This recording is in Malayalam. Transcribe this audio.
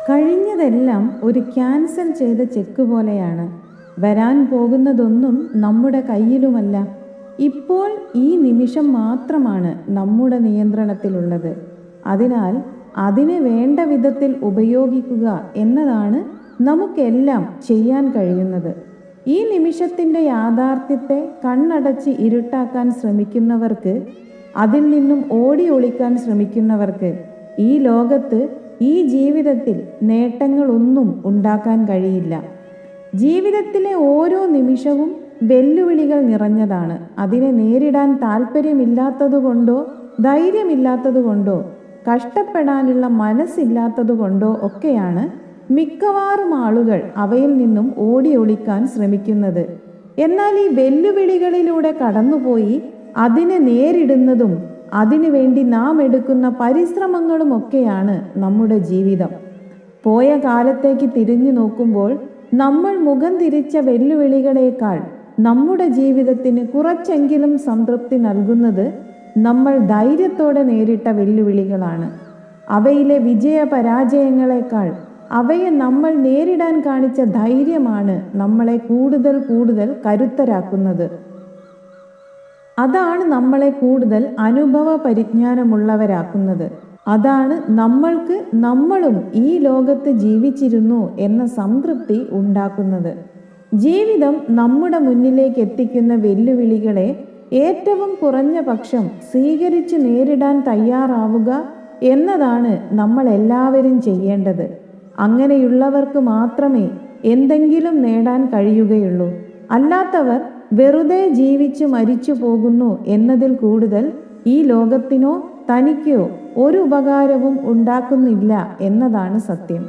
കഴിഞ്ഞതെല്ലാം ഒരു ക്യാൻസൽ ചെയ്ത ചെക്ക് പോലെയാണ്. വരാൻ പോകുന്നതൊന്നും നമ്മുടെ കയ്യിലുമല്ല. ഇപ്പോൾ ഈ നിമിഷം മാത്രമാണ് നമ്മുടെ നിയന്ത്രണത്തിലുള്ളത്. അതിനാൽ അതിനെ വേണ്ട വിധത്തിൽ ഉപയോഗിക്കുക എന്നതാണ് നമുക്കെല്ലാം ചെയ്യാൻ കഴിയുന്നത്. ഈ നിമിഷത്തിൻ്റെ യാഥാർത്ഥ്യത്തെ കണ്ണടച്ച് ഇരുട്ടാക്കാൻ ശ്രമിക്കുന്നവർക്ക്, അതിൽ നിന്നും ഓടി ഒളിക്കാൻ ശ്രമിക്കുന്നവർക്ക് ഈ ലോകത്ത്, ഈ ജീവിതത്തിൽ നേട്ടങ്ങളൊന്നും ഉണ്ടാക്കാൻ കഴിയില്ല. ജീവിതത്തിലെ ഓരോ നിമിഷവും വെല്ലുവിളികൾ നിറഞ്ഞതാണ്. അതിനെ നേരിടാൻ താല്പര്യമില്ലാത്തതുകൊണ്ടോ ധൈര്യമില്ലാത്തതുകൊണ്ടോ കഷ്ടപ്പെടാനുള്ള മനസ്സില്ലാത്തതുകൊണ്ടോ ഒക്കെയാണ് മിക്കവാറും ആളുകൾ അവയിൽ നിന്നും ഓടി ഒളിക്കാൻ ശ്രമിക്കുന്നത്. എന്നാൽ ഈ വെല്ലുവിളികളിലൂടെ കടന്നുപോയി അതിനെ നേരിടുന്നതും അതിനുവേണ്ടി നാം എടുക്കുന്ന പരിശ്രമങ്ങളുമൊക്കെയാണ് നമ്മുടെ ജീവിതം. പോയ കാലത്തേക്ക് തിരിഞ്ഞു നോക്കുമ്പോൾ നമ്മൾ മുഖം തിരിച്ച വെല്ലുവിളികളേക്കാൾ നമ്മുടെ ജീവിതത്തിന് കുറച്ചെങ്കിലും സംതൃപ്തി നൽകുന്നത് നമ്മൾ ധൈര്യത്തോടെ നേരിട്ട വെല്ലുവിളികളാണ്. അവയിലെ വിജയപരാജയങ്ങളെക്കാൾ അവയെ നമ്മൾ നേരിടാൻ കാണിച്ച ധൈര്യമാണ് നമ്മളെ കൂടുതൽ കൂടുതൽ കരുത്തരാക്കുന്നത്. അതാണ് നമ്മളെ കൂടുതൽ അനുഭവ പരിജ്ഞാനമുള്ളവരാക്കുന്നത്. അതാണ് നമ്മൾക്ക് നമ്മളും ഈ ലോകത്ത് ജീവിച്ചിരുന്നു എന്ന സംതൃപ്തി ഉണ്ടാക്കുന്നത്. ജീവിതം നമ്മുടെ മുന്നിലേക്ക് എത്തിക്കുന്ന വെല്ലുവിളികളെ ഏറ്റവും കുറഞ്ഞ പക്ഷം സ്വീകരിച്ച് നേരിടാൻ തയ്യാറാവുക എന്നതാണ് നമ്മൾ എല്ലാവരും ചെയ്യേണ്ടത്. അങ്ങനെയുള്ളവർക്ക് മാത്രമേ എന്തെങ്കിലും നേടാൻ കഴിയുകയുള്ളൂ. അല്ലാത്തവർ വെറുതെ ജീവിച്ചു മരിച്ചു പോകുന്നു എന്നതിൽ കൂടുതൽ ഈ ലോകത്തിനോ തനിക്കോ ഒരു ഉപകാരവും ഉണ്ടാക്കുന്നില്ല എന്നതാണ് സത്യം.